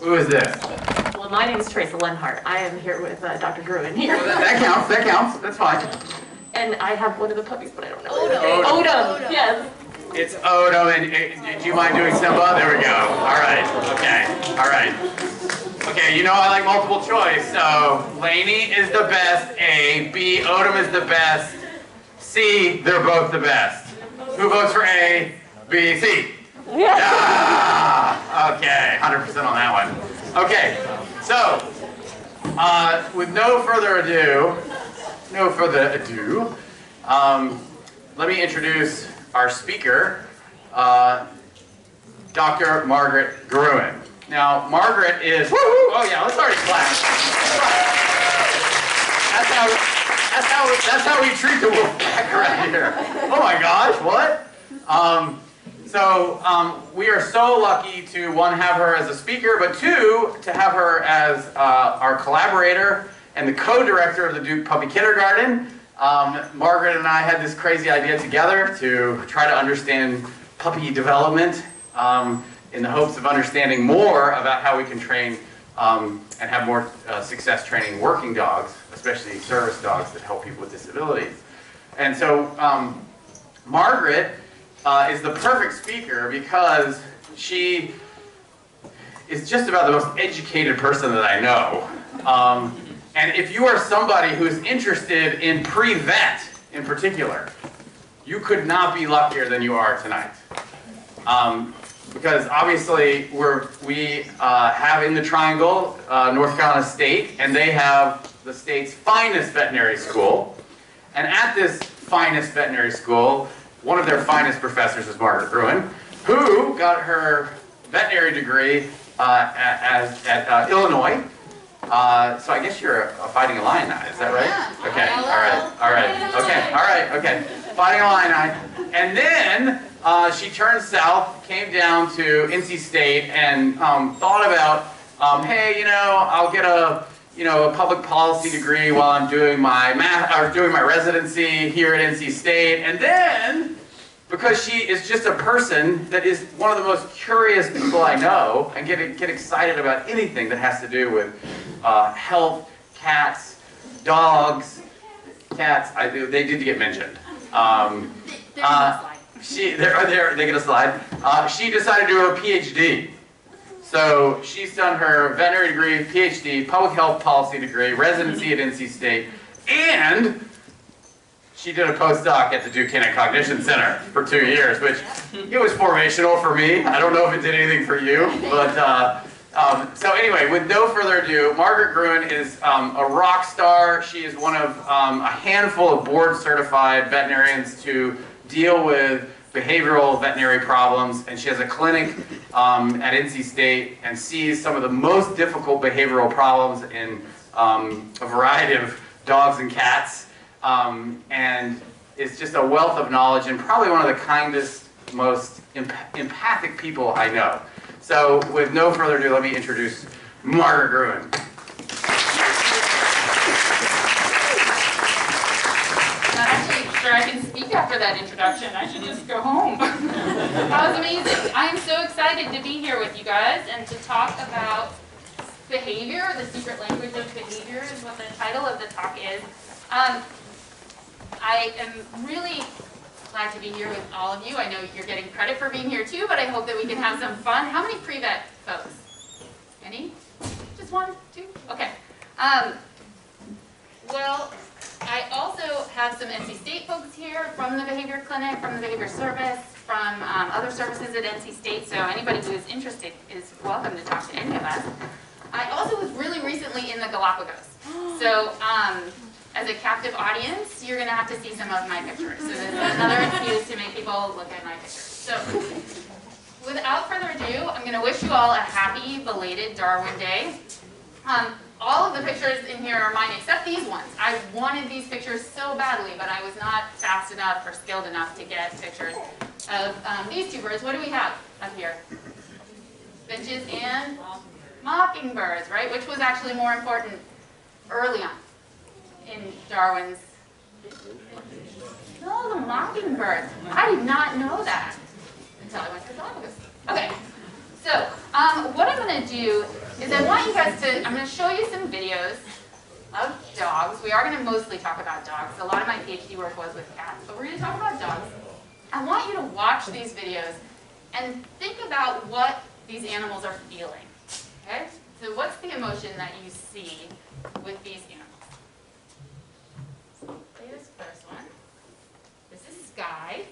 Who is this? Well, my name is Teresa Lenhart. I am here with Dr. Gruen here. Well, that counts, that's fine. And I have one of the puppies, but I don't know. Odom. Yes. It's Odom, and do you mind doing Simba? There we go. All right, okay. Okay, you know I like multiple choice, so Lainey is the best, A. B, Odom is the best. C, they're both the best. Who votes for A, B, C? Yeah! Okay, 100% on that one. Okay, so, with no further ado, let me introduce our speaker, Dr. Margaret Gruen. Now, Margaret is, oh yeah, let's already clap. That's how we treat the wolf pack right here. Oh my gosh, what? We are so lucky to, one, have her as a speaker, but two, to have her as our collaborator and the co-director of the Duke Puppy Kindergarten. Margaret and I had this crazy idea together to try to understand puppy development in the hopes of understanding more about how we can train and have more success training working dogs, especially service dogs that help people with disabilities. And so Margaret is the perfect speaker because she is just about the most educated person that I know. And if you are somebody who's interested in pre-vet in particular, you could not be luckier than you are tonight. Because obviously we have in the Triangle North Carolina State, and they have the state's finest veterinary school. And at this finest veterinary school, one of their finest professors is Margaret Gruen, who got her veterinary degree at Illinois. So I guess you're a Fighting Illini, is that right? Yeah. Okay, okay. Fighting Illini. And then she turned south, came down to NC State, and thought about, hey, I'll get a public policy degree while I'm doing my residency here at NC State. And then, because she is just a person that is one of the most curious people I know, and get excited about anything that has to do with health, cats, dogs, cats. They did get mentioned. They get a slide. She decided to do her PhD. So she's done her veterinary degree, PhD, public health policy degree, residency at NC State, and she did a postdoc at the Duke Canine Cognition Center for 2 years, which it was formational for me. I don't know if it did anything for you, but so anyway, with no further ado, Margaret Gruen is a rock star. She is one of a handful of board-certified veterinarians to deal with behavioral veterinary problems, and she has a clinic at NC State and sees some of the most difficult behavioral problems in a variety of dogs and cats. And is just a wealth of knowledge and probably one of the kindest, most empathic people I know. So with no further ado, let me introduce Margaret Gruen. Not actually sure I can speak after that introduction. I should just go home. That was amazing. I am so excited to be here with you guys and to talk about behavior. The secret language of behavior is what the title of the talk is. I am really glad to be here with all of you. I know you're getting credit for being here too, but I hope that we can have some fun. How many pre-vet folks? Any? Just one? Two? Okay. Well, I also have some NC State folks here from the behavior clinic, from the behavior service, from other services at NC State, so anybody who is interested is welcome to talk to any of us. I also was really recently in the Galapagos. So, as a captive audience, you're going to have to see some of my pictures. So this is another excuse to make people look at my pictures. So without further ado, I'm going to wish you all a happy belated Darwin Day. All of the pictures in here are mine except these ones. I wanted these pictures so badly, but I was not fast enough or skilled enough to get pictures of these two birds. What do we have up here? Finches and mockingbirds, right? Which was actually more important early on in Darwin's... No, the mockingbirds. I did not know that until I went to the Galapagos. Okay, so what I'm going to do is I want you guys to, I'm going to show you some videos of dogs. We are going to mostly talk about dogs. A lot of my PhD work was with cats, but we're going to talk about dogs. I want you to watch these videos and think about what these animals are feeling. Okay? So what's the emotion that you see with these animals? Say this first one. This is Sky.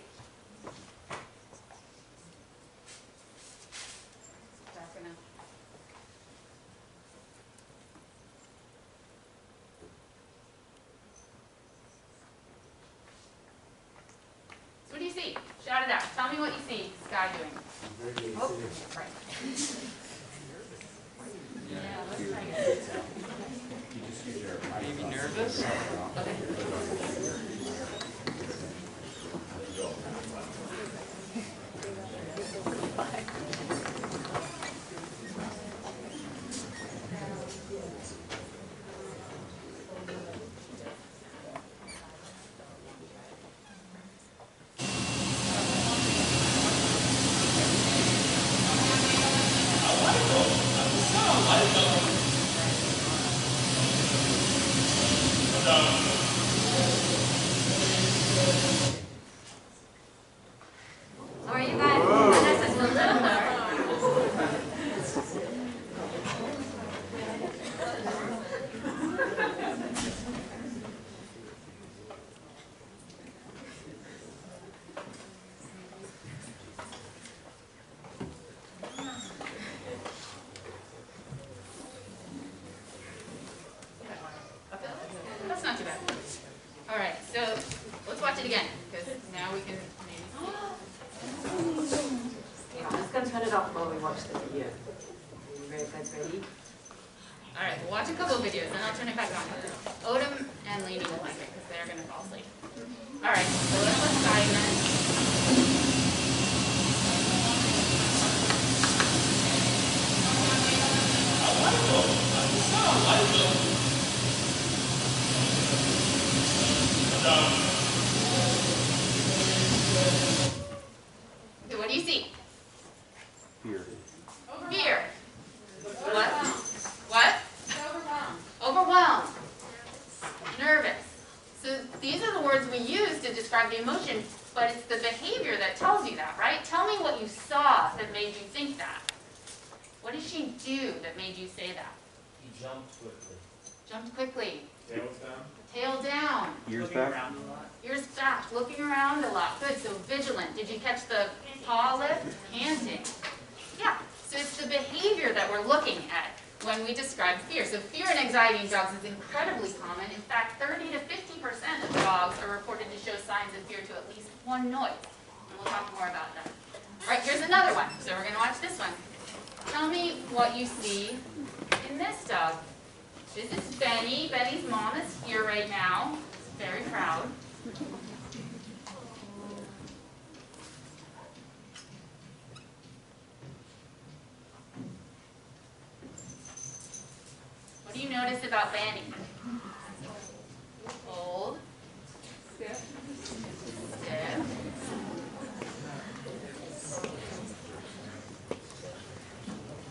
What do you see? Shout it out. Tell me what you see Sky doing. Oh, right. Yeah, let's try again. Maybe nervous? How are you guys? This is a little nervous. That's not too bad. All right, so let's watch it again, because now we can maybe see. I'm just gonna turn it off while we watch the video. Are you guys ready? All right, we'll watch a couple of videos, then I'll turn it back on. Odom and Lainey will like it, because they're going to fall asleep. All right, so Odom was Sky again. So what do you see? Fear. Fear. What? What? Overwhelmed. Nervous. So these are the words we use to describe the emotion, but it's the behavior that tells you that, right? Tell me what you saw that made you think that. What did she do that made you say that? He jumped quickly. Jumped quickly. Tails down. Tail down. Ears back. Ears back. Looking around a lot. Good. So vigilant. Did you catch the paw lift? Panting. Yeah. So it's the behavior that we're looking at when we describe fear. So fear and anxiety in dogs is incredibly common. In fact, 30 to 50% of dogs are reported to show signs of fear to at least one noise. And we'll talk more about that. All right, here's another one. So we're going to watch this one. Tell me what you see in this dog. This is Benny. Benny's mom is here right now. She's very proud. What do you notice about Benny? Old. Stiff.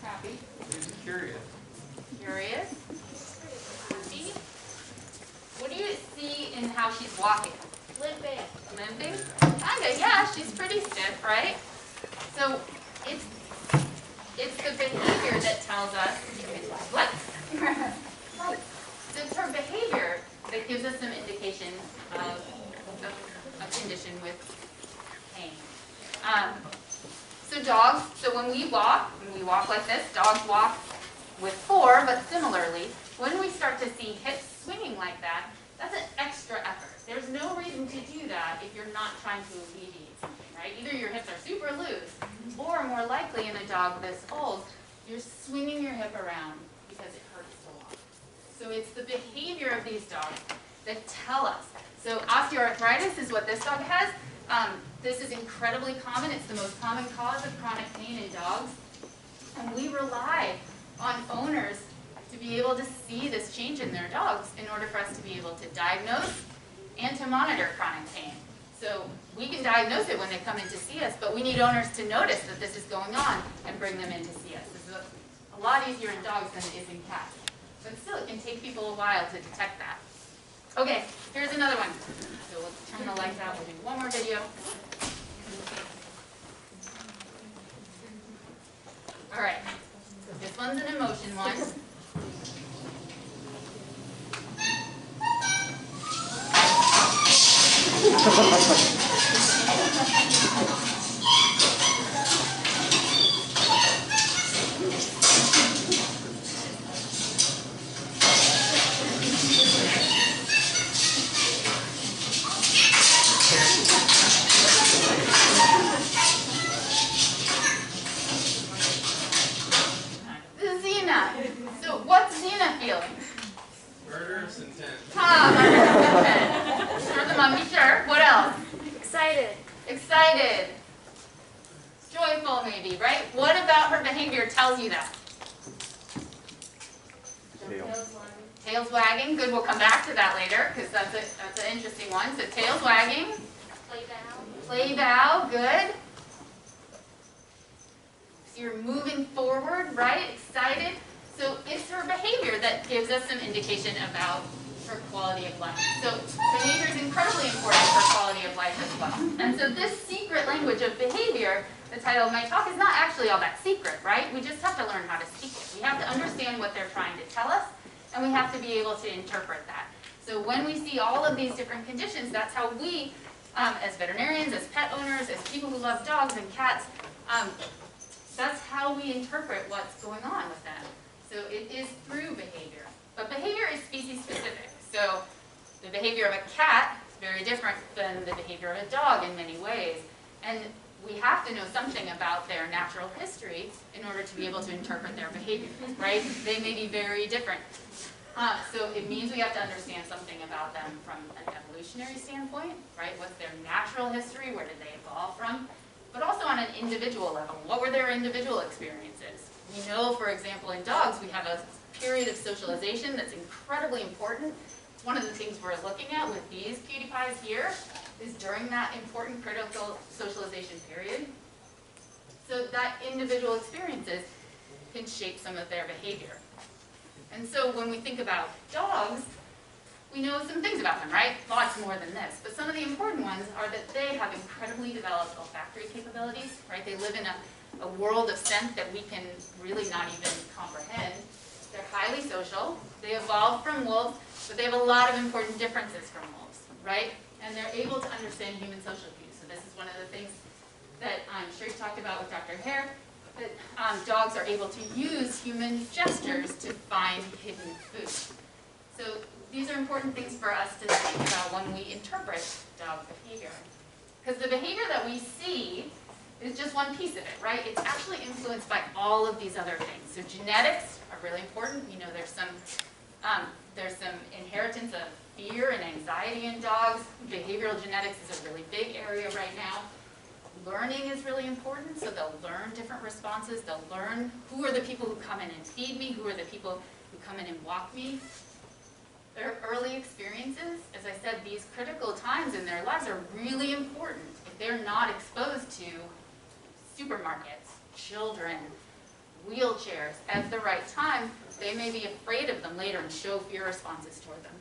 Happy. Curious. Curious. Happy. What do you see in how she's walking? Limping. Limping? Kinda, yeah, she's pretty stiff, right? So it's the behavior that tells us what? So it's her behavior that gives us some indication of a condition with pain. So dogs, so when we walk like this, dogs walk with 4, but similarly, when we start to see hips swinging like that, that's an extra effort. There's no reason to do that if you're not trying to alleviate something, right? Either your hips are super loose, or more likely in a dog this old, you're swinging your hip around because it hurts to walk. So it's the behavior of these dogs that tell us. So osteoarthritis is what this dog has. This is incredibly common. It's the most common cause of chronic pain in dogs. And we rely on owners to be able to see this change in their dogs in order for us to be able to diagnose and to monitor chronic pain. So we can diagnose it when they come in to see us, but we need owners to notice that this is going on and bring them in to see us. This is a lot easier in dogs than it is in cats. But still, it can take people a while to detect that. Okay, here's another one. So we'll turn the lights out, we'll do one more video. All right, this one's an emotion one. Xena. So what's Xena feeling? Murderous intent. Sure, the mom, be sure. What else? Excited. Excited. Joyful, maybe, right? What about her behavior tells you that? Tails wagging. Good, we'll come back to that later because that's an interesting one. So tails wagging. Play bow. Play bow. Good. So you're moving forward, right? Excited. So it's her behavior that gives us some indication about her quality of life. So behavior is incredibly important for quality of life as well. And so this secret language of behavior, the title of my talk, is not actually all that secret, right? We just have to learn how to speak it. We have to understand what they're trying to tell us, and we have to be able to interpret that. So when we see all of these different conditions, that's how we, as veterinarians, as pet owners, as people who love dogs and cats, that's how we interpret what's going on with them. So it is through behavior. But behavior is species specific. So the behavior of a cat is very different than the behavior of a dog in many ways. And we have to know something about their natural history in order to be able to interpret their behavior, right? They may be very different. So it means we have to understand something about them from an evolutionary standpoint, right? What's their natural history? Where did they evolve from? But also on an individual level. What were their individual experiences? We know, for example, in dogs, we have a period of socialization that's incredibly important. It's one of the things we're looking at with these cutie pies here, is during that important critical socialization period. So that individual experiences can shape some of their behavior. And so when we think about dogs, we know some things about them, right? Lots more than this. But some of the important ones are that they have incredibly developed olfactory capabilities, right? They live in a world of scent that we can really not even comprehend. They're highly social. They evolved from wolves, but they have a lot of important differences from wolves, right? And they're able to understand human social cues. So this is one of the things that I'm sure you talked about with Dr. Hare, that dogs are able to use human gestures to find hidden food. So these are important things for us to think about when we interpret dog behavior. Because the behavior that we see is just one piece of it, right? It's actually influenced by all of these other things. So genetics are really important. You know, there's some inheritance of fear and anxiety in dogs. Behavioral genetics is a really big area right now. Learning is really important, so they'll learn different responses. They'll learn who are the people who come in and feed me, who are the people who come in and walk me. Their early experiences, as I said, these critical times in their lives are really important. If they're not exposed to supermarkets, children, wheelchairs at the right time, they may be afraid of them later and show fear responses toward them.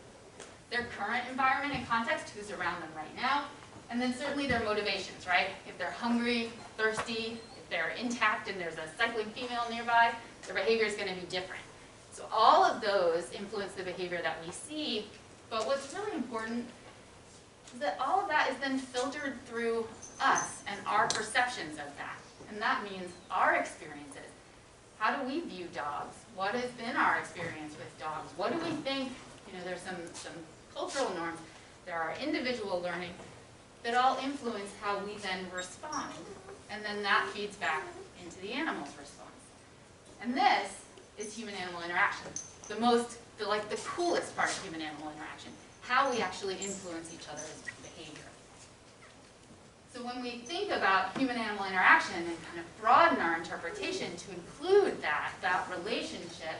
Their current environment and context, who's around them right now, and then certainly their motivations, right? If they're hungry, thirsty, if they're intact and there's a cycling female nearby, their behavior is going to be different. So all of those influence the behavior that we see, but what's really important is that all of that is then filtered through us and our perceptions of that. And that means our experiences. How do we view dogs? What has been our experience with dogs? What do we think? You know, there's some cultural norms. There are individual learning that all influence how we then respond. And then that feeds back into the animal's response. And this is human-animal interaction. The coolest part of human-animal interaction. How we actually influence each other's behavior. So when we think about human-animal interaction and kind of broaden our interpretation to include that relationship,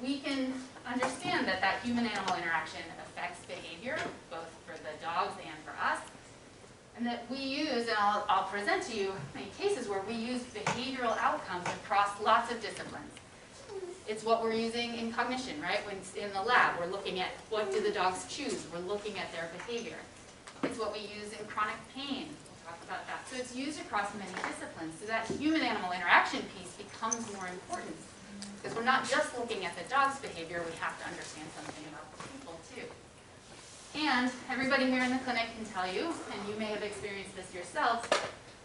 we can understand that human-animal interaction affects behavior, both for the dogs and for us, and that we use, and I'll present to you many cases where we use behavioral outcomes across lots of disciplines. It's what we're using in cognition, right? When it's in the lab, we're looking at what do the dogs choose. We're looking at their behavior. It's what we use in chronic pain. We'll talk about that. So it's used across many disciplines. So that human-animal interaction piece becomes more important. Because we're not just looking at the dog's behavior, we have to understand something about the people too. And everybody here in the clinic can tell you, and you may have experienced this yourself,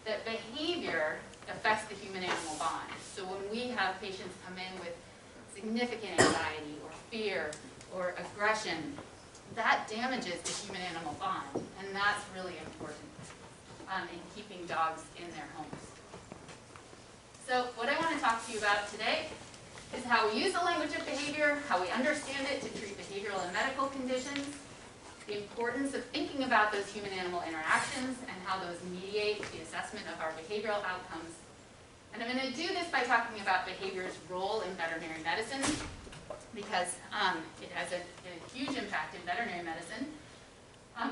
that behavior affects the human-animal bond. So when we have patients come in with significant anxiety or fear or aggression, that damages the human-animal bond, and that's really important in keeping dogs in their homes. So what I want to talk to you about today is how we use the language of behavior, how we understand it to treat behavioral and medical conditions, the importance of thinking about those human-animal interactions and how those mediate the assessment of our behavioral outcomes. And I'm going to do this by talking about behavior's role in veterinary medicine, because it has a huge impact in veterinary medicine.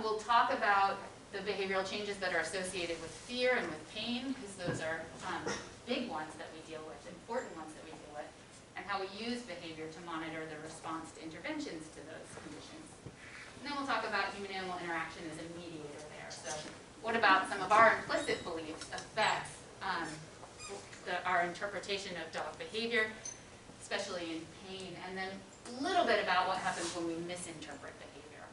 We'll talk about the behavioral changes that are associated with fear and with pain, because those are big ones that we deal with, important ones that we deal with, and how we use behavior to monitor the response to interventions to those conditions. And then we'll talk about human-animal interaction as a mediator there. So what about some of our implicit beliefs affects our interpretation of dog behavior, especially in pain, and then a little bit about what happens when we misinterpret behavior,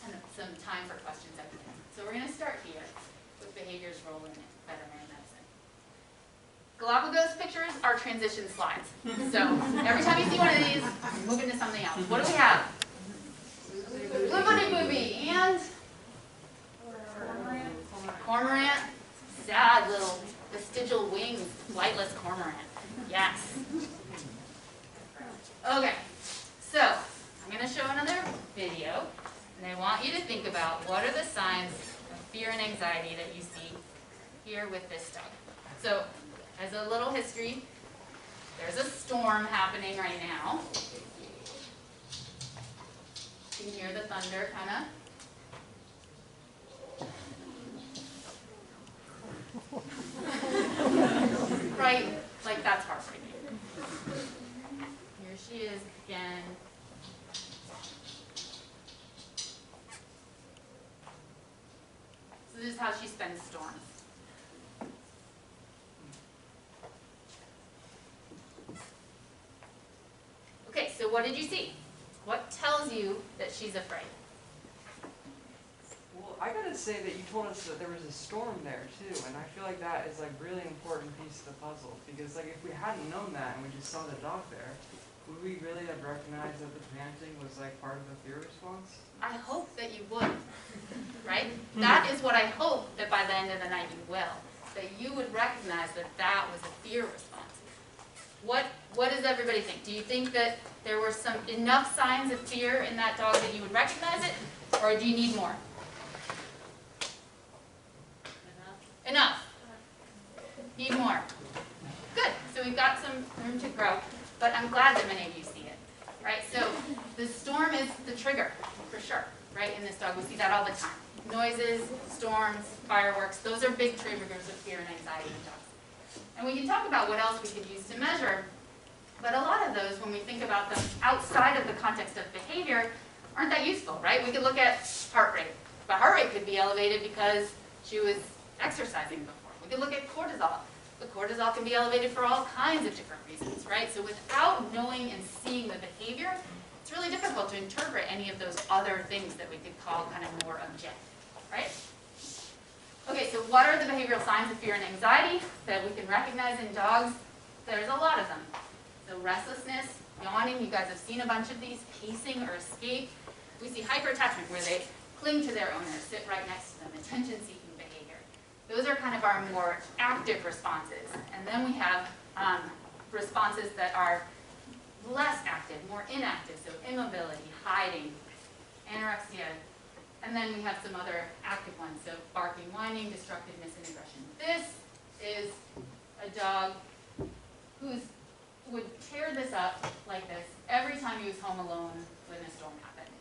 and some time for questions at the end. So we're going to start here with behavior's role in veterinary medicine. Galapagos pictures are transition slides. So every time you see one of these, you're moving to something else. What do we have? Blibbity booby and cormorant. Sad little vestigial wings, flightless cormorant. Yes. Okay, so I'm going to show another video, and I want you to think about what are the signs of fear and anxiety that you see here with this dog. So, as a little history, there's a storm happening right now. You can hear the thunder kind of. Right, like that's heartbreaking. Here she is again. So this is how she spends storms. Okay, so what did you see? What tells you that she's afraid? Well, I gotta say that you told us that there was a storm there too, and I feel like that is like really important piece of the puzzle, because like if we hadn't known that and we just saw the dog there, would we really have recognized that the panting was like part of the fear response? I hope that you would, right? That is what I hope that by the end of the night you will, that you would recognize that that was a fear response. What does everybody think? Do you think that there were enough signs of fear in that dog that you would recognize it, or do you need more? Enough. Need more. Good. So we've got some room to grow, but I'm glad that many of you see it, right? So the storm is the trigger, for sure, right? In this dog, we see that all the time. Noises, storms, fireworks, those are big triggers of fear and anxiety in dogs. And we can talk about what else we could use to measure, but a lot of those, when we think about them outside of the context of behavior, aren't that useful, right? We could look at heart rate, but heart rate could be elevated because she was exercising before. We could look at cortisol. But cortisol can be elevated for all kinds of different reasons, right? So without knowing and seeing the behavior, it's really difficult to interpret any of those other things that we could call kind of more objective, right? Okay, so what are the behavioral signs of fear and anxiety that we can recognize in dogs? There's a lot of them. So restlessness, yawning, you guys have seen a bunch of these, pacing or escape. We see hyperattachment, where they cling to their owner, sit right next to them, attention-seeking behavior. Those are kind of our more active responses. And then we have responses that are less active, more inactive, so immobility, hiding, anorexia. And then we have some other active ones, so barking, whining, destructiveness, and aggression. This is a dog who would tear this up like this every time he was home alone when a storm happened.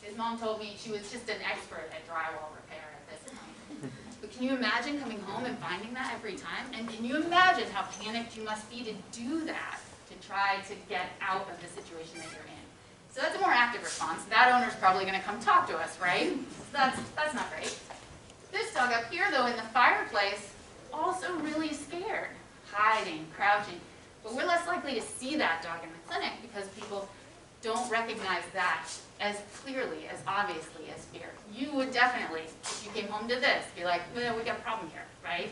His mom told me she was just an expert at drywall repair at this point. But can you imagine coming home and finding that every time? And can you imagine how panicked you must be to do that, to try to get out of the situation that you're in. So that's a more active response. That owner's probably going to come talk to us, right? So that's not great. This dog up here, though, in the fireplace, also really scared, hiding, crouching. But we're less likely to see that dog in the clinic because people don't recognize that as clearly, as obviously as fear. You would definitely, if you came home to this, be like, well, we got a problem here, right?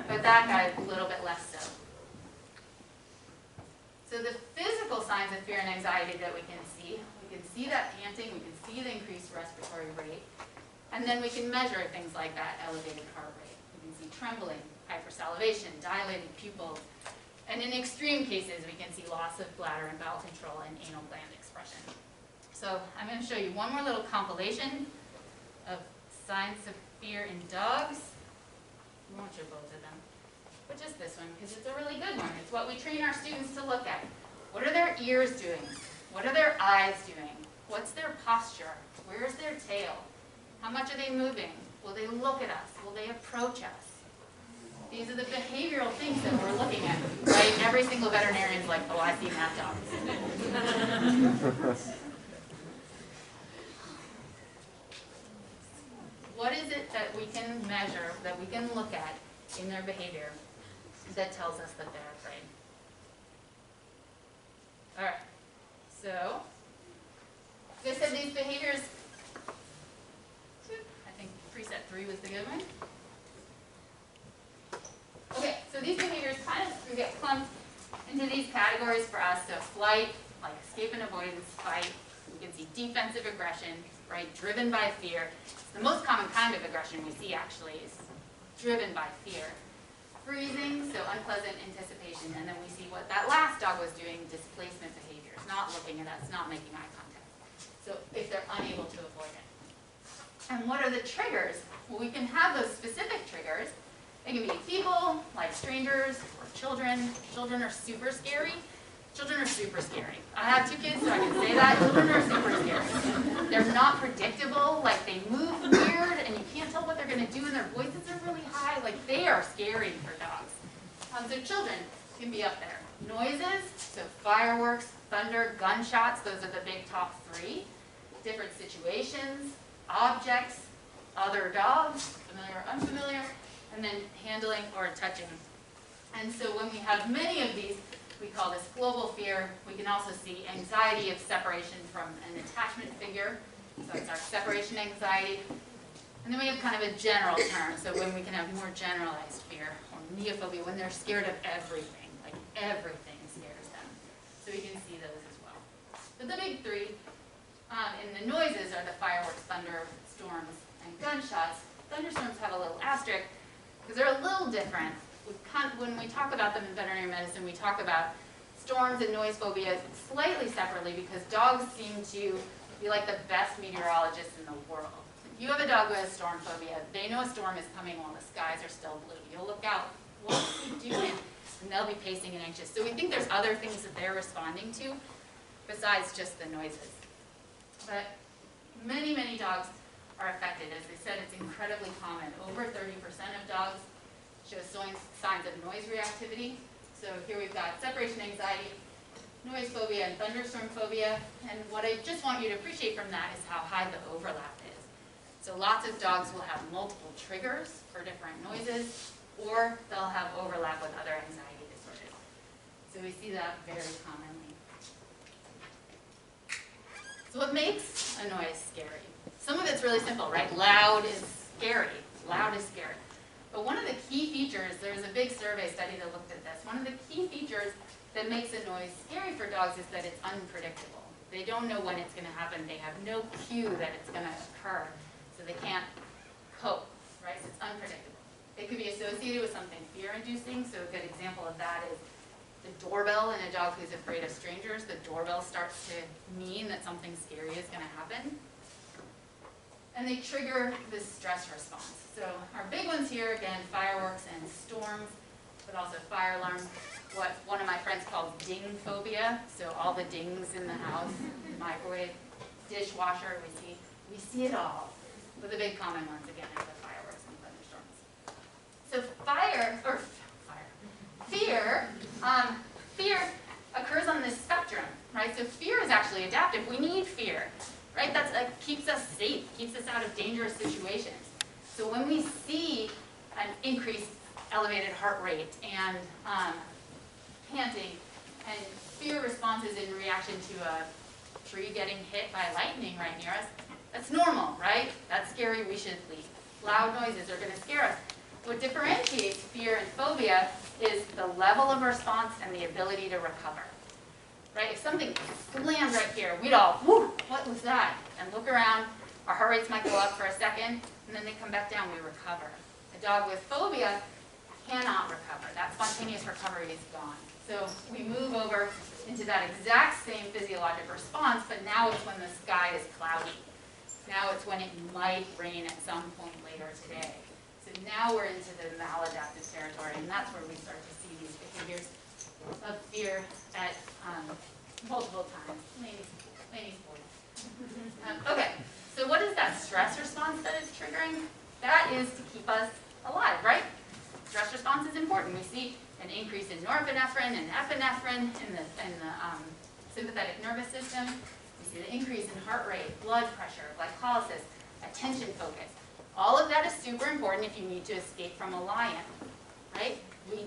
But that guy, a little bit less so. So the physical signs of fear and anxiety that we can see that panting, we can see the increased respiratory rate, and then we can measure things like that elevated heart rate. We can see trembling, hypersalivation, dilated pupils, and in extreme cases, we can see loss of bladder and bowel control and anal gland expression. So I'm going to show you one more little compilation of signs of fear in dogs. We won't show both of them, but just this one, because it's a really good one. It's what we train our students to look at. What are their ears doing? What are their eyes doing? What's their posture? Where's their tail? How much are they moving? Will they look at us? Will they approach us? These are the behavioral things that we're looking at, right? Every single veterinarian's like, oh, I've seen that dog. What is it that we can measure, that we can look at in their behavior that tells us that they're afraid? All right, so like I said, these behaviors, I think preset 3 was the good one. Okay, so these behaviors kind of get clumped into these categories for us. So flight, like escape and avoidance, fight. We can see defensive aggression, right, driven by fear. The most common kind of aggression we see actually is driven by fear. Freezing, so unpleasant anticipation, and then we see what that last dog was doing, displacement behaviors, not looking at us, not making eye contact. So if they're unable to avoid it. And what are the triggers? Well, we can have those specific triggers. They can be people, like strangers, or children. Children are super scary. Children are super scary. I have 2 kids, so I can say that. Children are super scary. They're not predictable. Like, they move weird, and you can't tell what they're going to do, and their voices are really high. Like, they are scary for dogs. So children can be up there. Noises, so fireworks, thunder, gunshots, those are the big top 3. Different situations, objects, other dogs, familiar or unfamiliar, and then handling or touching. And so when we have many of these, we call this global fear. We can also see anxiety of separation from an attachment figure. So it's our separation anxiety. And then we have kind of a general term. So when we can have more generalized fear, or neophobia, when they're scared of everything, like everything scares them. So we can see those as well. So the big 3 in the noises are the fireworks, thunder, storms, and gunshots. Thunderstorms have a little asterisk because they're a little different. When we talk about them in veterinary medicine, we talk about storms and noise phobia slightly separately because dogs seem to be like the best meteorologists in the world. If you have a dog who has storm phobia, they know a storm is coming while the skies are still blue. You'll look out, what's he doing? And they'll be pacing and anxious. So we think there's other things that they're responding to besides just the noises. But many, many dogs are affected. As I said, it's incredibly common. Over 30% of dogs show signs of noise reactivity. So here we've got separation anxiety, noise phobia, and thunderstorm phobia. And what I just want you to appreciate from that is how high the overlap is. So lots of dogs will have multiple triggers for different noises, or they'll have overlap with other anxiety disorders. So we see that very commonly. So what makes a noise scary? Some of it's really simple, right? Loud is scary. Loud is scary. But one of the key features, there's a big survey study that looked at this. One of the key features that makes a noise scary for dogs is that it's unpredictable. They don't know when it's going to happen. They have no cue that it's going to occur. So they can't cope, right? So it's unpredictable. It could be associated with something fear-inducing. So a good example of that is the doorbell in a dog who's afraid of strangers. The doorbell starts to mean that something scary is going to happen. And they trigger this stress response. So our big ones here, again, fireworks and storms, but also fire alarms. What one of my friends calls ding phobia. So all the dings in the house, microwave, dishwasher, we see it all. But the big common ones, again, are the fireworks and thunderstorms. So fear occurs on this spectrum, right? So fear is actually adaptive. We need fear, right? That keeps us safe, keeps us out of dangerous situations. So when we see an increased elevated heart rate and panting and fear responses in reaction to a tree getting hit by lightning right near us, that's normal, right? That's scary, we should leave. Loud noises are going to scare us. What differentiates fear and phobia is the level of response and the ability to recover, right? If something slammed right here, we'd all, whoo, what was that? And look around, our heart rates might go up for a second, and then they come back down, we recover. A dog with phobia cannot recover. That spontaneous recovery is gone. So we move over into that exact same physiologic response, but now it's when the sky is cloudy. Now it's when it might rain at some point later today. So now we're into the maladaptive territory, and that's where we start to see these behaviors of fear at multiple times. Lainey's voice. Okay, so what is that stress response that it's triggering? That is to keep us alive, right? Stress response is important. We see an increase in norepinephrine and epinephrine in the sympathetic nervous system. We see the increase in heart rate, blood pressure, glycolysis, attention focus. All of that is super important if you need to escape from a lion, right? We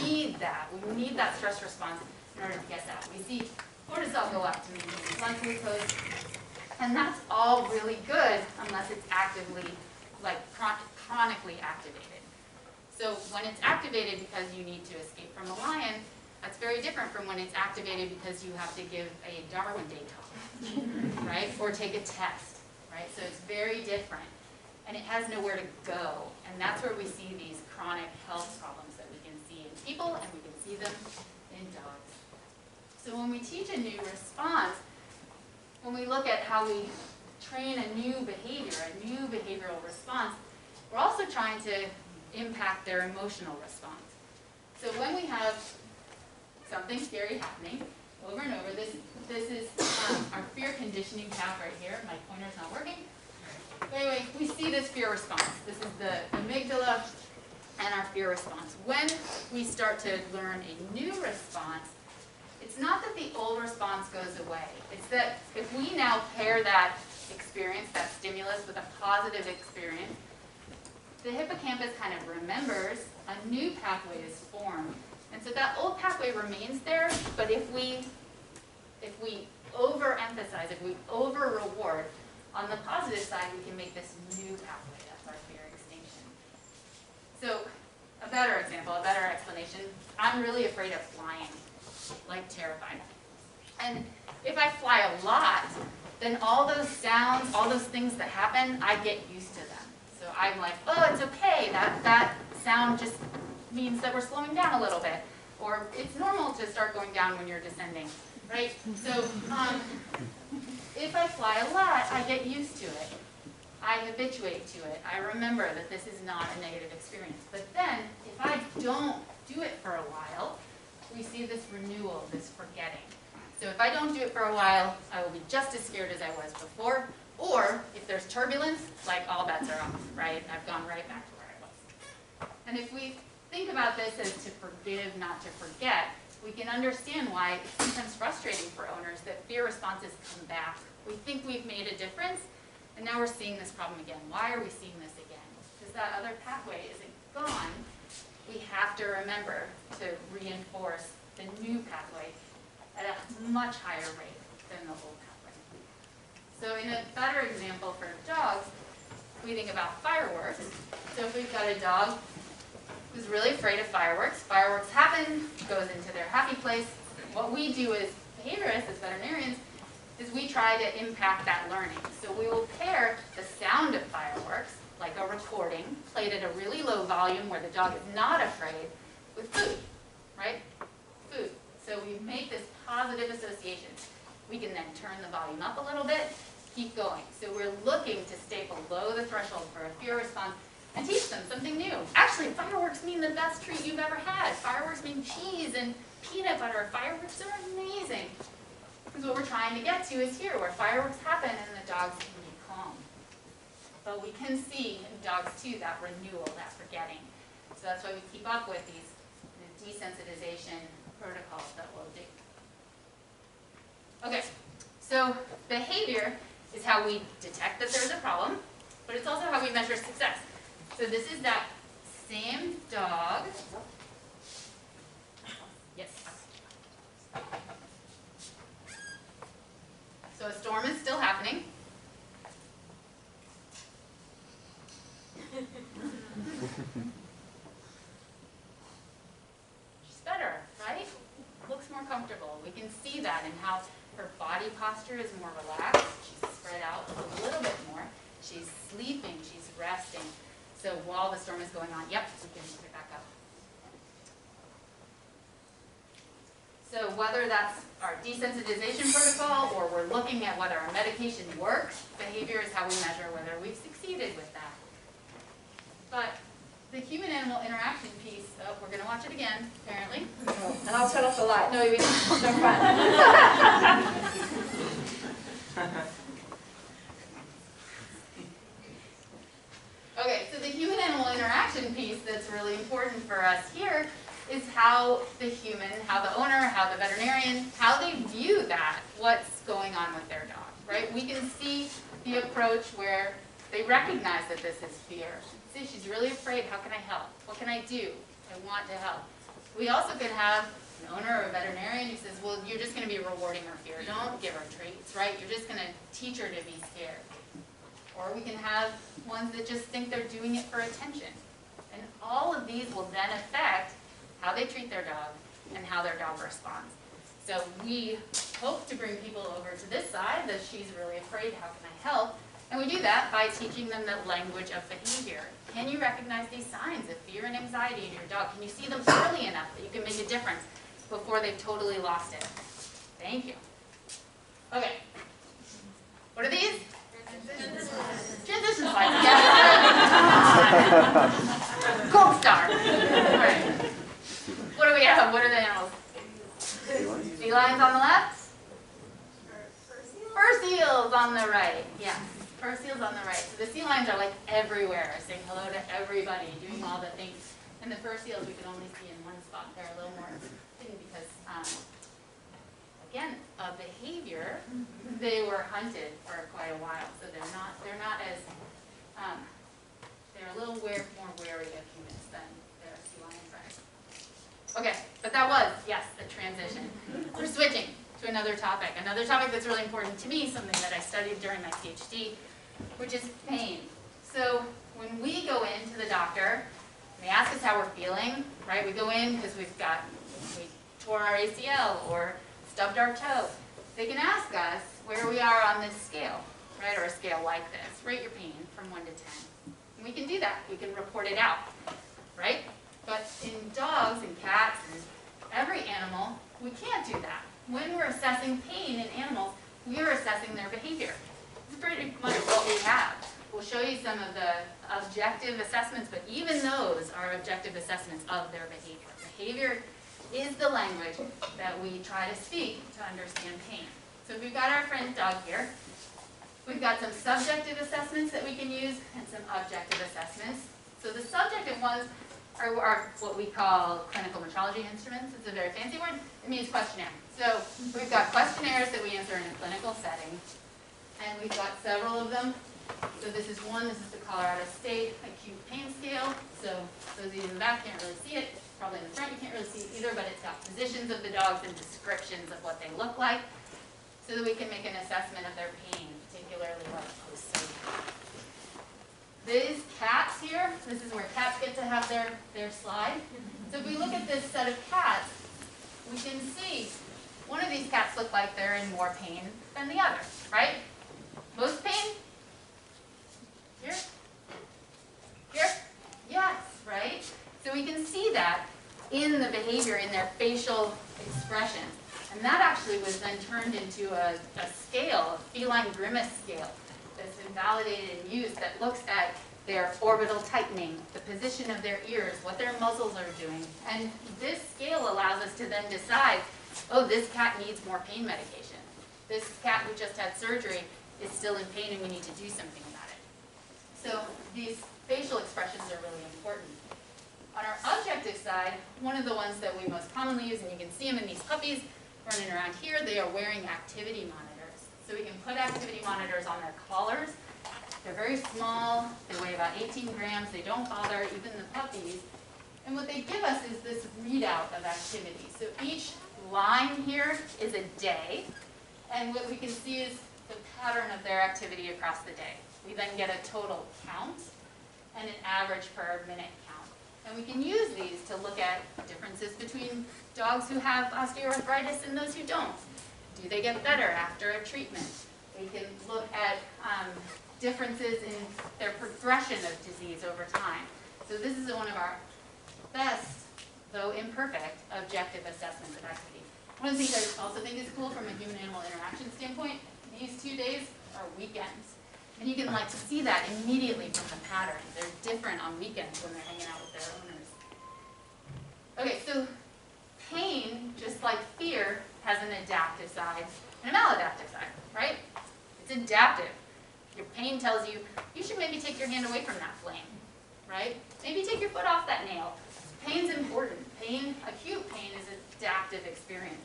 need that. We need that stress response in order to get that. We see cortisol go up to maintain blood glucose, and that's all really good unless it's actively, like chronically activated. So when it's activated because you need to escape from a lion, that's very different from when it's activated because you have to give a Darwin Day Talk, right? Or take a test, right? So it's very different. And it has nowhere to go. And that's where we see these chronic health problems that we can see in people and we can see them in dogs. So when we teach a new response, when we look at how we train a new behavior, a new behavioral response, we're also trying to impact their emotional response. So when we have something scary happening over and over, this is our fear conditioning tab right here. My pointer's not working. But anyway, we see this fear response. This is the amygdala and our fear response. When we start to learn a new response, it's not that the old response goes away. It's that if we now pair that experience, that stimulus, with a positive experience, the hippocampus kind of remembers a new pathway is formed. And so that old pathway remains there, but if we overemphasize, if we over-reward, on the positive side, we can make this new pathway. That's our fear extinction. So a better example, a better explanation, I'm really afraid of flying, like terrified. And if I fly a lot, then all those sounds, all those things that happen, I get used to them. So I'm like, oh, it's okay. That sound just means that we're slowing down a little bit. Or it's normal to start going down when you're descending, right? So if I fly a lot, I get used to it. I habituate to it. I remember that this is not a negative experience. But then, if I don't do it for a while, we see this renewal, this forgetting. So if I don't do it for a while, I will be just as scared as I was before. Or if there's turbulence, like all bets are off, right? I've gone right back to where I was. And if we think about this as to forgive, not to forget, we can understand why it's sometimes frustrating for owners that fear responses come back. We think we've made a difference, and now we're seeing this problem again. Why are we seeing this again? Because that other pathway isn't gone. We have to remember to reinforce the new pathway at a much higher rate than the old pathway. So in a better example for dogs, we think about fireworks. So if we've got a dog who's really afraid of fireworks, fireworks happen, goes into their happy place. What we do as behaviorists, as veterinarians, is we try to impact that learning. So we will pair the sound of fireworks, like a recording, played at a really low volume where the dog is not afraid, with food, right? Food. So we make this positive association. We can then turn the volume up a little bit, keep going. So we're looking to stay below the threshold for a fear response and teach them something new. Actually, fireworks mean the best treat you've ever had. Fireworks mean cheese and peanut butter. Fireworks are amazing. Because what we're trying to get to is here, where fireworks happen and the dogs can be calm. But we can see in dogs too that renewal, that forgetting. So that's why we keep up with these desensitization protocols that will Okay, so behavior is how we detect that there's a problem, but it's also how we measure success. So this is that same dog. Yes. So a storm is still happening. She's better, right? Looks more comfortable. We can see that in how her body posture is more relaxed. She's spread out a little bit more. She's sleeping, she's resting. So while the storm is going on, yep, we can pick it back up. So whether that's our desensitization protocol or we're looking at whether our medication works, behavior is how we measure whether we've succeeded with that. But the human-animal interaction piece, oh, we're going to watch it again, apparently. And I'll turn off the light. No, we didn't. So fun. Okay, so the human-animal interaction piece that's really important for us here is how the human, how the owner, how the veterinarian, how they view that, what's going on with their dog, right? We can see the approach where they recognize that this is fear. See, she's really afraid. How can I help? What can I do? I want to help. We also can have an owner or a veterinarian who says, well, you're just going to be rewarding her fear. Don't give her treats, right? You're just going to teach her to be scared. Or we can have ones that just think they're doing it for attention. And all of these will then affect how they treat their dog and how their dog responds. So we hope to bring people over to this side, that she's really afraid, how can I help? And we do that by teaching them the language of behavior. Can you recognize these signs of fear and anxiety in your dog? Can you see them early enough that you can make a difference before they've totally lost it? Thank you. Okay. What are these? Transition slides. Yeah. Gold star. All right. What do we have? What are the animals? Felines on the left? Fur seals on the right. Yes. Fur seals on the right. So the sea lions are like everywhere, saying hello to everybody, doing all the things. And the fur seals we can only see in one spot. They're a little more hidden because, again, a behavior. They were hunted for quite a while, so they're not as they're a little more wary of humans than their sea lion friends. Okay, but that was, yes, the transition. We're switching to another topic that's really important to me, something that I studied during my PhD, which is pain. So when we go into the doctor, they ask us how we're feeling, right? We go in because we tore our ACL or stubbed our toe. They can ask us where we are on this scale, right? Or a scale like this. Rate your pain from 1 to 10. And we can do that. We can report it out, right? But in dogs and cats and every animal, we can't do that. When we're assessing pain in animals, we are assessing their behavior. It's pretty much what we have. We'll show you some of the objective assessments, but even those are objective assessments of their behavior. Behavior is the language that we try to speak to understand pain. So if we've got our friend Doug here, we've got some subjective assessments that we can use and some objective assessments. So the subjective ones are what we call clinical metrology instruments. It's a very fancy word. It means questionnaire. So we've got questionnaires that we answer in a clinical setting, and we've got several of them. So this is one. This is the Colorado State Acute Pain Scale. So those of you in the back can't really see it. Probably in the front you can't really see it either, but it's got positions of the dogs and descriptions of what they look like, so that we can make an assessment of their pain, particularly what post-surgery. These cats here, this is where cats get to have their slide. So if we look at this set of cats, we can see one of these cats look like they're in more pain than the other, right? Most pain? Here? Here? Yes, right? So we can see that in the behavior, in their facial expressions. And that actually was then turned into a scale, a feline grimace scale, that's been validated and used, that looks at their orbital tightening, the position of their ears, what their muzzles are doing. And this scale allows us to then decide, oh, this cat needs more pain medication. This cat who just had surgery is still in pain and we need to do something about it. So these facial expressions are really important. On our objective side, one of the ones that we most commonly use, and you can see them in these puppies, running around here, they are wearing activity monitors. So we can put activity monitors on their collars. They're very small, they weigh about 18 grams, they don't bother even the puppies. And what they give us is this readout of activity. So each line here is a day, and what we can see is the pattern of their activity across the day. We then get a total count and an average per minute count. And we can use these to look at differences between dogs who have osteoarthritis and those who don't. Do they get better after a treatment? We can look at differences in their progression of disease over time. So this is one of our best, though imperfect, objective assessments of activity. One of the things I also think is cool from a human-animal interaction standpoint, these 2 days are weekends. And you can like see that immediately from the pattern. They're different on weekends when they're hanging out with their owners. Okay, so pain, just like fear, has an adaptive side and a maladaptive side, right? It's adaptive. Your pain tells you, you should maybe take your hand away from that flame, right? Maybe take your foot off that nail. Pain's important. Pain, acute pain, is an adaptive experience.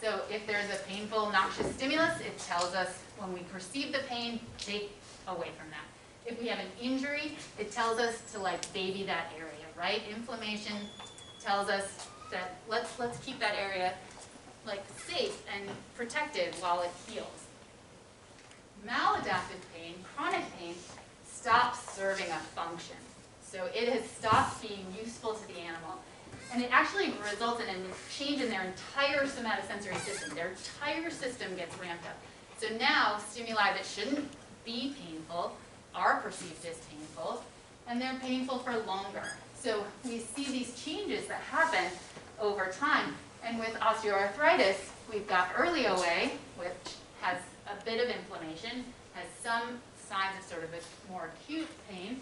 So if there's a painful, noxious stimulus, it tells us when we perceive the pain, take away from that. If we have an injury, it tells us to like baby that area, right? Inflammation tells us that let's keep that area like safe and protected while it heals. Maladaptive pain, chronic pain, stops serving a function. So it has stopped being useful to the animal. And it actually results in a change in their entire somatosensory system. Their entire system gets ramped up. So now stimuli that shouldn't be painful are perceived as painful, and they're painful for longer. So we see these changes that happen over time. And with osteoarthritis, we've got early OA, which has a bit of inflammation, has some signs of sort of a more acute pain.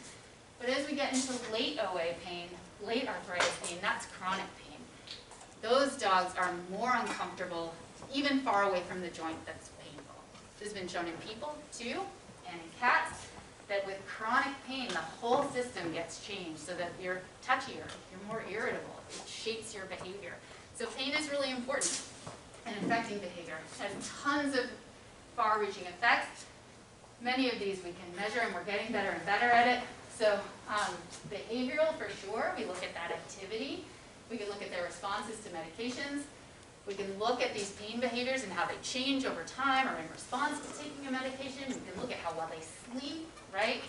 But as we get into late OA pain, late arthritis pain, that's chronic pain. Those dogs are more uncomfortable, even far away from the joint that's painful. This has been shown in people too, and in cats, that with chronic pain, the whole system gets changed so that you're touchier, you're more irritable, it shapes your behavior. So pain is really important in affecting behavior. It has tons of far-reaching effects. Many of these we can measure, and we're getting better and better at it. So behavioral, for sure, we look at that activity. We can look at their responses to medications. We can look at these pain behaviors and how they change over time or in response to taking a medication. We can look at how well they sleep, right?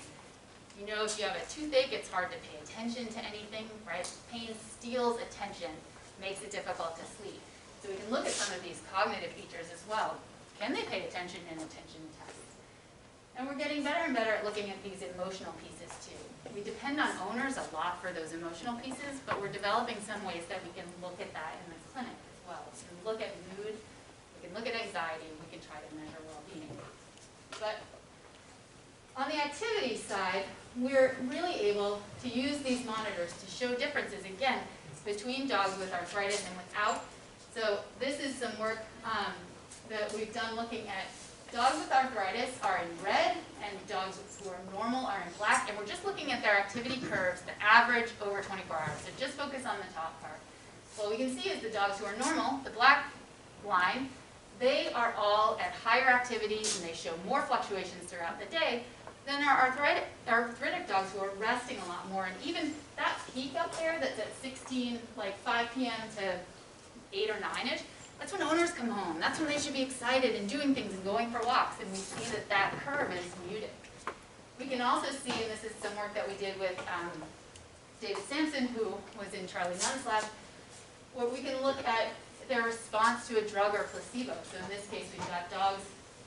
You know, if you have a toothache, it's hard to pay attention to anything, right? Pain steals attention, makes it difficult to sleep. So we can look at some of these cognitive features as well. Can they pay attention in attention tests? And we're getting better and better at looking at these emotional pieces too. We depend on owners a lot for those emotional pieces, but we're developing some ways that we can look at that in the clinic as well. So we can look at mood, we can look at anxiety, and we can try to measure well-being. But on the activity side, we're really able to use these monitors to show differences, again, between dogs with arthritis and without. So this is some work that we've done looking at dogs with arthritis are in red, and dogs who are normal are in black, and we're just looking at their activity curves, the average over 24 hours. So just focus on the top part. What we can see is the dogs who are normal, the black line, they are all at higher activity, and they show more fluctuations throughout the day than our arthritic dogs who are resting a lot more. And even that peak up there that's at 16, like 5 p.m. to 8 or 9-ish, that's when owners come home. That's when they should be excited and doing things and going for walks. And we see that that curve is muted. We can also see, and this is some work that we did with David Sampson, who was in Charlie Nunn's lab, where we can look at their response to a drug or placebo. So in this case, we've got dogs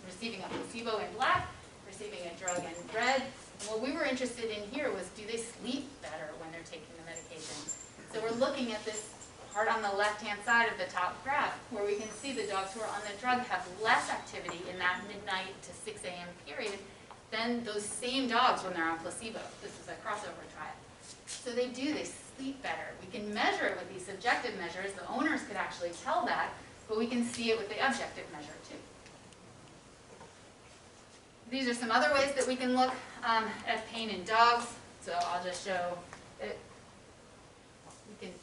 receiving a placebo in black, receiving a drug in red. And what we were interested in here was, do they sleep better when they're taking the medication? So we're looking at this part on the left-hand side of the top graph, where we can see the dogs who are on the drug have less activity in that midnight to 6 a.m. period than those same dogs when they're on placebo. This is a crossover trial. So they sleep better. We can measure it with these subjective measures. The owners could actually tell that, but we can see it with the objective measure too. These are some other ways that we can look at pain in dogs. So I'll just show it. We can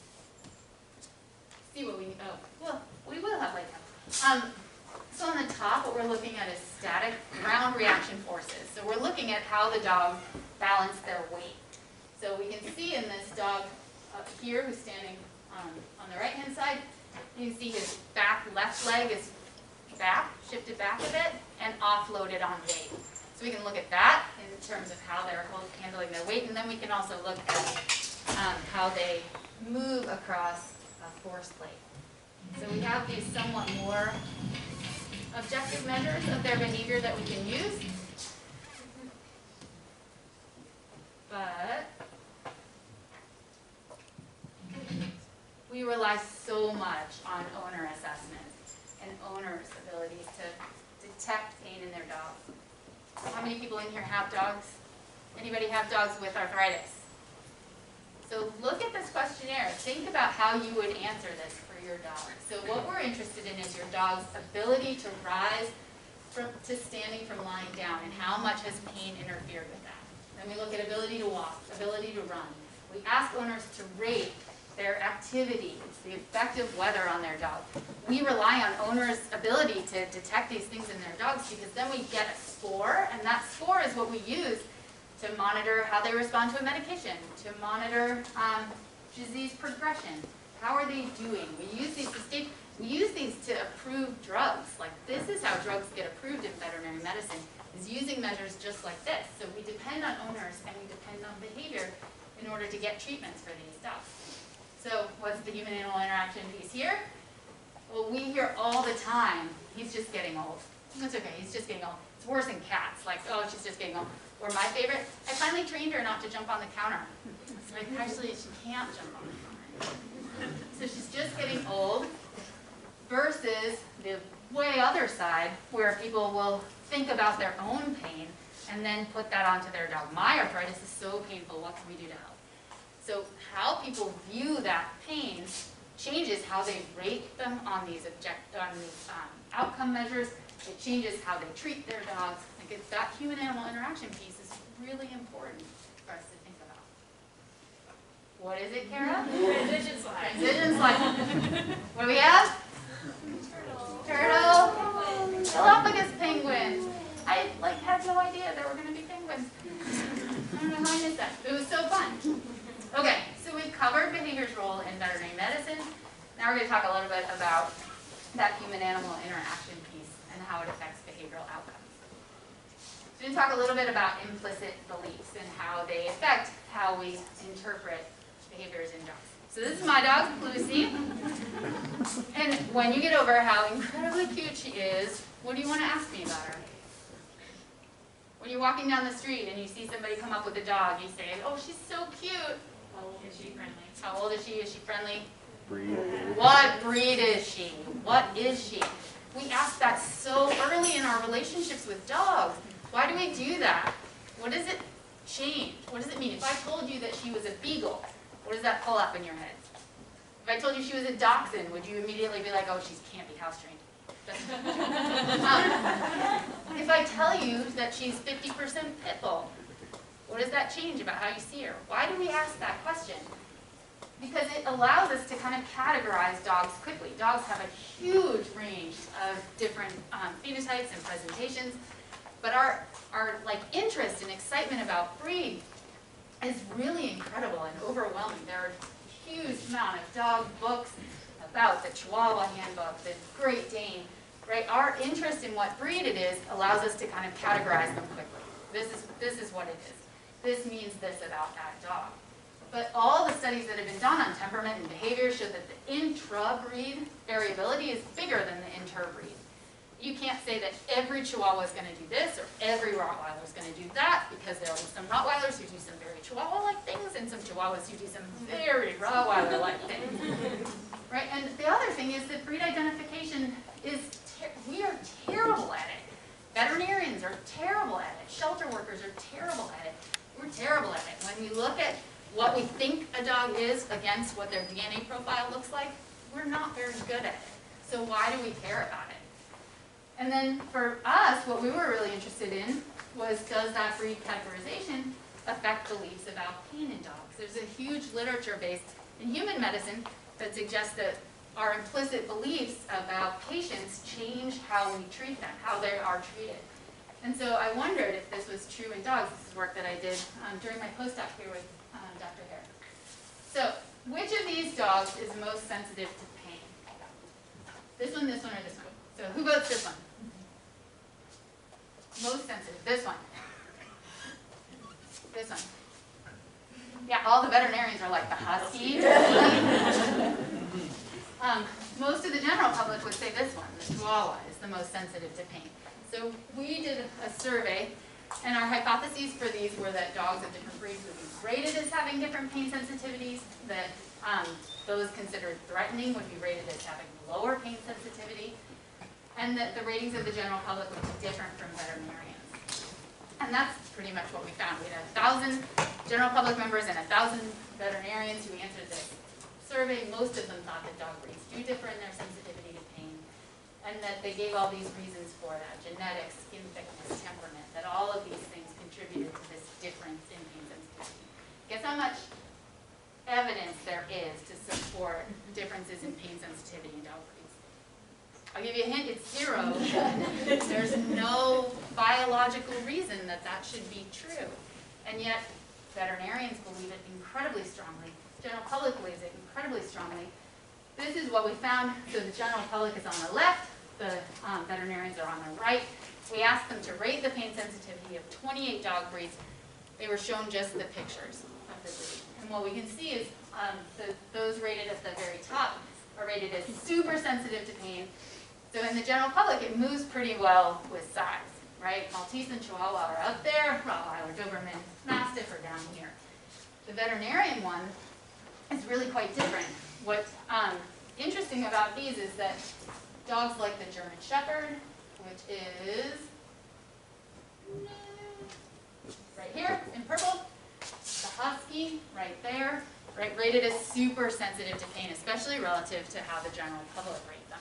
see what we, oh, well, we will have like So on the top, what we're looking at is static ground reaction forces. So we're looking at how the dog balance their weight. So we can see in this dog up here who's standing on the right-hand side, you can see his back left leg is back, shifted back a bit, and offloaded on weight. So we can look at that in terms of how they're handling their weight, and then we can also look at how they move across a force plate. So we have these somewhat more objective measures of their behavior that we can use. But we rely so much on owner assessments and owners' abilities to detect pain in their dogs. How many people in here have dogs? Anybody have dogs with arthritis? So look at this questionnaire. Think about how you would answer this for your dog. So what we're interested in is your dog's ability to rise to standing from lying down, and how much has pain interfered with that. Then we look at ability to walk, ability to run. We ask owners to rate their activity, the effect of weather on their dog. We rely on owners' ability to detect these things in their dogs, because then we get a score, and that score is what we use to monitor how they respond to a medication, to monitor disease progression. How are they doing? We use these to approve drugs. Like, this is how drugs get approved in veterinary medicine, is using measures just like this. So we depend on owners and we depend on behavior in order to get treatments for these dogs. So what's the human-animal interaction piece here? Well, we hear all the time, he's just getting old. That's okay, he's just getting old. It's worse in cats, like, oh, she's just getting old. Or my favorite, I finally trained her not to jump on the counter. It's like, actually, she can't jump on the counter. So she's just getting old, versus the way other side, where people will think about their own pain and then put that onto their dog. My arthritis is so painful, what can we do to help? So how people view that pain changes how they rate them on these outcome measures. It changes how they treat their dogs. Like, that human-animal interaction piece is really important for us to think about. What is it, Kara? Transition slide. Transition slide. What do we have? Turtle. Galapagos penguins. I had no idea there were going to be penguins. I don't know how I missed that. It was so fun. Okay, so we've covered behavior's role in veterinary medicine. Now we're going to talk a little bit about that human-animal interaction piece and how it affects behavioral outcomes. So we're going to talk a little bit about implicit beliefs and how they affect how we interpret behaviors in dogs. So this is my dog, Lucy. And when you get over how incredibly cute she is, what do you want to ask me about her? When you're walking down the street and you see somebody come up with a dog, you say, oh, she's so cute. How old is she? Friendly. How old is she? Is she friendly? Breed. What breed is she? What is she? We ask that so early in our relationships with dogs. Why do we do that? What does it change? What does it mean? If I told you that she was a beagle, what does that pull up in your head? If I told you she was a dachshund, would you immediately be like, oh, she can't be house trained? If I tell you that she's 50% pit bull, what does that change about how you see her? Why do we ask that question? Because it allows us to kind of categorize dogs quickly. Dogs have a huge range of different phenotypes and presentations, but our interest and excitement about breed is really incredible and overwhelming. There are a huge amount of dog books about the Chihuahua handbook, the Great Dane, right? Our interest in what breed it is allows us to kind of categorize them quickly. This is what it is. This means this about that dog. But all the studies that have been done on temperament and behavior show that the intra-breed variability is bigger than the inter-breed. You can't say that every Chihuahua is going to do this or every Rottweiler is going to do that, because there will be some Rottweilers who do some very Chihuahua-like things and some Chihuahuas who do some very Rottweiler-like things. Right? And the other thing is that breed identification is, we are terrible at it. Veterinarians are terrible at it. Shelter workers are terrible at it. We're terrible at it. When we look at what we think a dog is against what their DNA profile looks like, we're not very good at it. So why do we care about it? And then for us, what we were really interested in was, does that breed categorization affect beliefs about pain in dogs? There's a huge literature base in human medicine that suggests that our implicit beliefs about patients change how we treat them, how they are treated. And so I wondered if this was true in dogs. This is work that I did during my postdoc here with Dr. Hare. So which of these dogs is most sensitive to pain? This one, or this one? So who votes this one? Most sensitive, this one. This one. Yeah, all the veterinarians are like the husky. Most of the general public would say this one, the Chihuahua, is the most sensitive to pain. So we did a survey, and our hypotheses for these were that dogs of different breeds would be rated as having different pain sensitivities, that those considered threatening would be rated as having lower pain sensitivity, and that the ratings of the general public would be different from veterinarians. And that's pretty much what we found. We had 1,000 general public members and 1,000 veterinarians who answered this survey. Most of them thought that dog breeds do differ in their sensitivity to pain, and that they gave all these reasons for that: genetics, skin thickness, temperament, that all of these things contributed to this difference in pain sensitivity. Guess how much evidence there is to support differences in pain sensitivity in dog breeds? I'll give you a hint, it's 0. There's no biological reason that that should be true. And yet, veterinarians believe it incredibly strongly. General public believes it incredibly strongly. This is what we found. So the general public is on the left, the veterinarians are on the right. We asked them to rate the pain sensitivity of 28 dog breeds. They were shown just the pictures of the breed. And what we can see is those rated at the very top are rated as super sensitive to pain. So in the general public, it moves pretty well with size, right? Maltese and Chihuahua are up there, Rottweiler, Doberman, Mastiff are down here. The veterinarian one is really quite different. What's interesting about these is that dogs like the German Shepherd, which is right here in purple, the Husky right there, right, rated as super sensitive to pain, especially relative to how the general public rate them.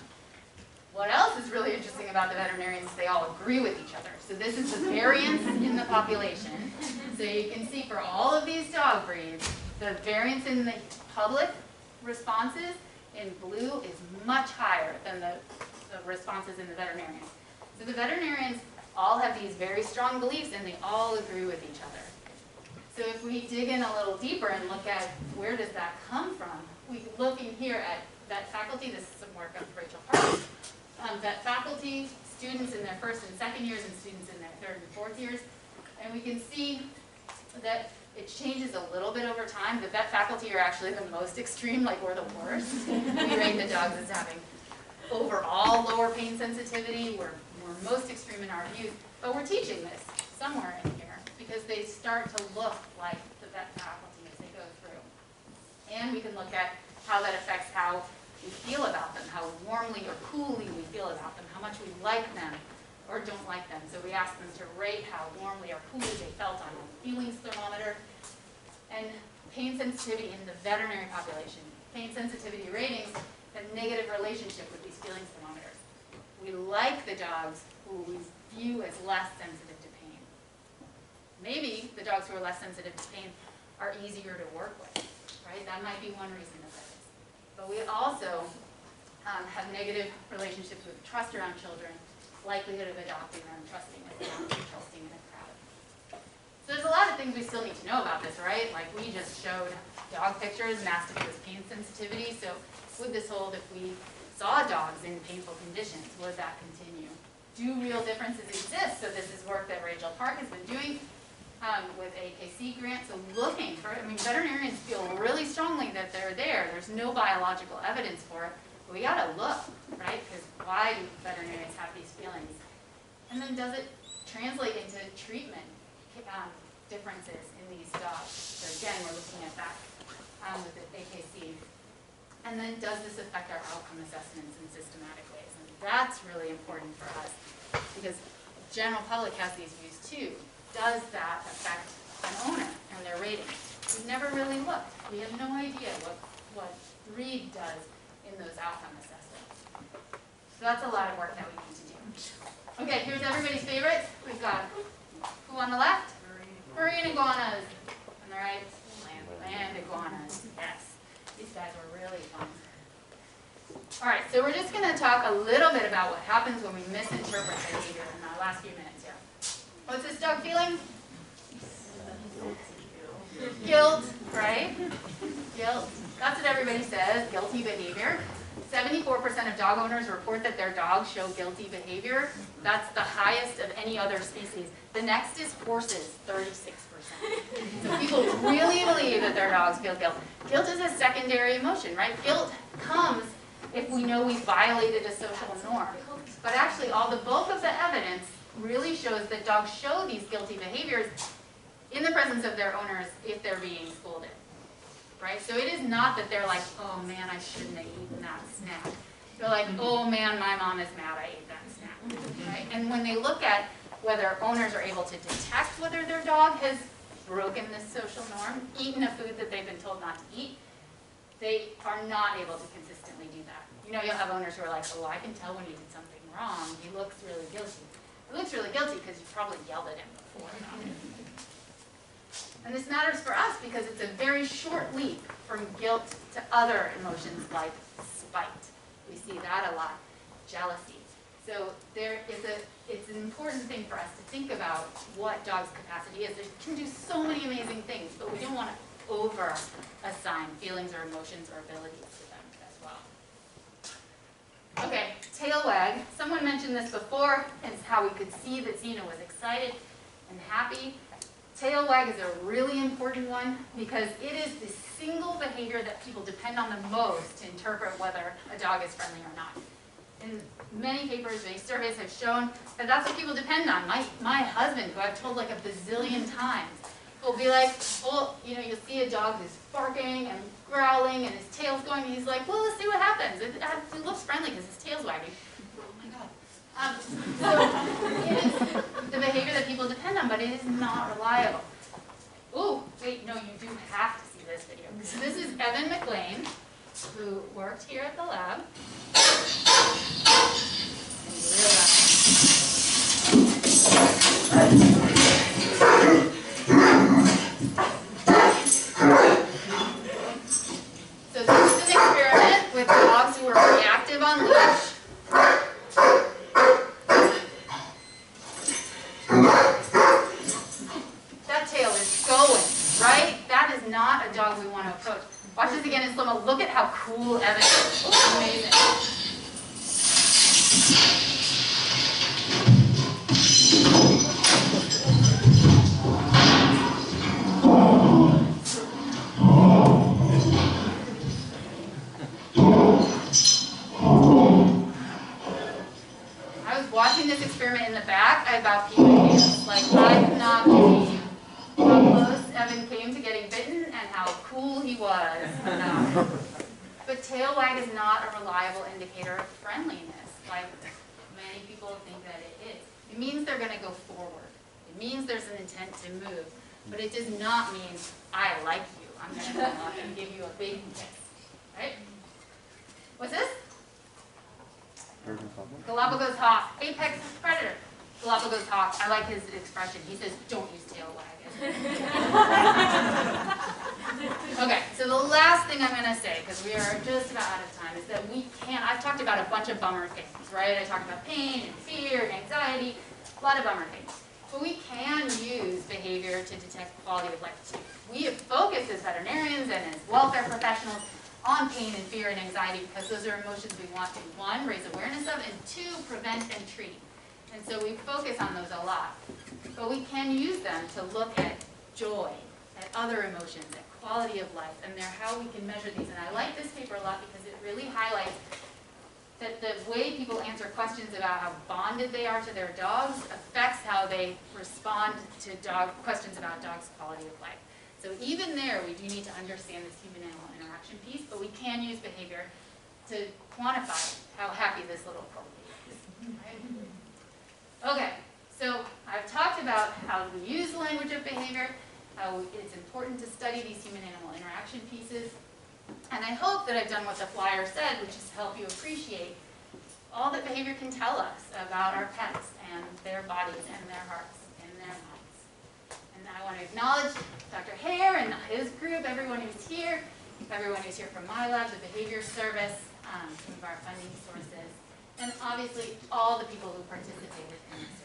What else is really interesting about the veterinarians is they all agree with each other. So this is the variance in the population. So you can see for all of these dog breeds, the variance in the public responses in blue is much higher than the responses in the veterinarians. So the veterinarians all have these very strong beliefs and they all agree with each other. So if we dig in a little deeper and look at where does that come from, we look in here at vet faculty. This is some work of Rachel Park. Vet faculty, students in their first and second years, and students in their third and fourth years. And we can see that it changes a little bit over time. The vet faculty are actually the most extreme, like we're the worst. We rate the dogs as having overall lower pain sensitivity. We're most extreme in our views, but we're teaching this somewhere in here because they start to look like the vet faculty as they go through. And we can look at how that affects how we feel about them, how warmly or coolly we feel about them, how much we like them or don't like them. So we asked them to rate how warmly or coolly they felt on a feelings thermometer. And pain sensitivity in the veterinary population. Pain sensitivity ratings have a negative relationship with these feelings thermometers. We like the dogs who we view as less sensitive to pain. Maybe the dogs who are less sensitive to pain are easier to work with, right? That might be one reason that that is. But we also have negative relationships with trust around children, likelihood of adopting them, trusting them, trusting in a crowd. So there's a lot of things we still need to know about this, right? Like we just showed dog pictures, Mastiff was pain sensitivity. So would this hold if we saw dogs in painful conditions? Would that continue? Do real differences exist? So this is work that Rachel Park has been doing with AKC grant. So looking for, I mean, veterinarians feel really strongly that they're there. There's no biological evidence for it. But we gotta look, right? Because why do veterinarians have these feelings? And then does it translate into treatment differences in these dogs? So again, we're looking at that with the AKC. And then does this affect our outcome assessments in systematic ways? And that's really important for us because the general public has these views too. Does that affect an owner and their rating? We've never really looked. We have no idea what breed does in those outcome assessments. So that's a lot of work that we need to do. Okay, here's everybody's favorite. We've got who on the left? Marine iguanas. On the right, land iguanas. Yes. These guys were really fun. All right, so we're just going to talk a little bit about what happens when we misinterpret behavior in our last few minutes here. What's this dog feeling? Guilt, right? Guilt. That's what everybody says, guilty behavior. 74% of dog owners report that their dogs show guilty behavior. That's the highest of any other species. The next is horses, 36%. So people really believe that their dogs feel guilt. Guilt is a secondary emotion, right? Guilt comes if we know we violated a social norm. But actually, the bulk of the evidence really shows that dogs show these guilty behaviors in the presence of their owners if they're being scolded. Right? So it is not that they're like, oh man, I shouldn't have eaten that snack. They're like, oh man, my mom is mad I ate that snack. Right? And when they look at whether owners are able to detect whether their dog has broken this social norm, eaten a food that they've been told not to eat, they are not able to consistently do that. You know, you'll have owners who are like, oh, I can tell when he did something wrong. He looks really guilty. He looks really guilty because you probably yelled at him before about it. And this matters for us because it's a very short leap from guilt to other emotions like spite. We see that a lot. Jealousy. So it's an important thing for us to think about what dogs' capacity is. They can do so many amazing things, but we don't want to over-assign feelings or emotions or abilities to them as well. Okay, tail wag. Someone mentioned this before. It's how we could see that Xena was excited and happy. Tail wag is a really important one because it is the single behavior that people depend on the most to interpret whether a dog is friendly or not. In many papers, many surveys have shown that that's what people depend on. My husband, who I've told like a bazillion times, will be like, well, you know, you'll see a dog who's barking and growling and his tail's going, and he's like, well, let's see what happens. It looks friendly because his tail's wagging. So it is the behavior that people depend on, but it is not reliable. Ooh, wait, no, you do have to see this video. So this is Evan McLean, who worked here at the lab. So this is an experiment with dogs who were reactive on leash. That tail is going, right? That is not a dog we want to approach. Watch this again in slow-mo. Look at how cool Evan is. Oh, amazing. I was watching this experiment in the back. I about peed my pants. Like, I cannot believe how close Evan came to getting bitten and how cool he was. But tail wag is not a reliable indicator of friendliness, like many people think that it is. It means they're going to go forward. It means there's an intent to move. But it does not mean, I like you. I'm going to come up and give you a big kiss. Right? What's this? Galapagos hawk. Apex predator. Galapagos hawk. I like his expression. He says, don't use tail wag. Okay, so the last thing I'm going to say, because we are just about out of time, is that we can't, I've talked about a bunch of bummer things, right? I talked about pain and fear and anxiety, a lot of bummer things. But we can use behavior to detect quality of life too. We have focused as veterinarians and as welfare professionals on pain and fear and anxiety because those are emotions we want to, one, raise awareness of, and two, prevent and treat. And so we focus on those a lot. But we can use them to look at joy, at other emotions, at quality of life, and how we can measure these. And I like this paper a lot because it really highlights that the way people answer questions about how bonded they are to their dogs affects how they respond to questions about dogs' quality of life. So even there, we do need to understand this human-animal interaction piece, but we can use behavior to quantify how happy this little puppy is. Right? Okay, so I've talked about how we use the language of behavior, how it's important to study these human-animal interaction pieces, and I hope that I've done what the flyer said, which is to help you appreciate all that behavior can tell us about our pets and their bodies and their hearts and their minds. And I want to acknowledge Dr. Hare and his group, everyone who's here from my lab, the behavior service. some of our funding sources, and obviously all the people who participated in this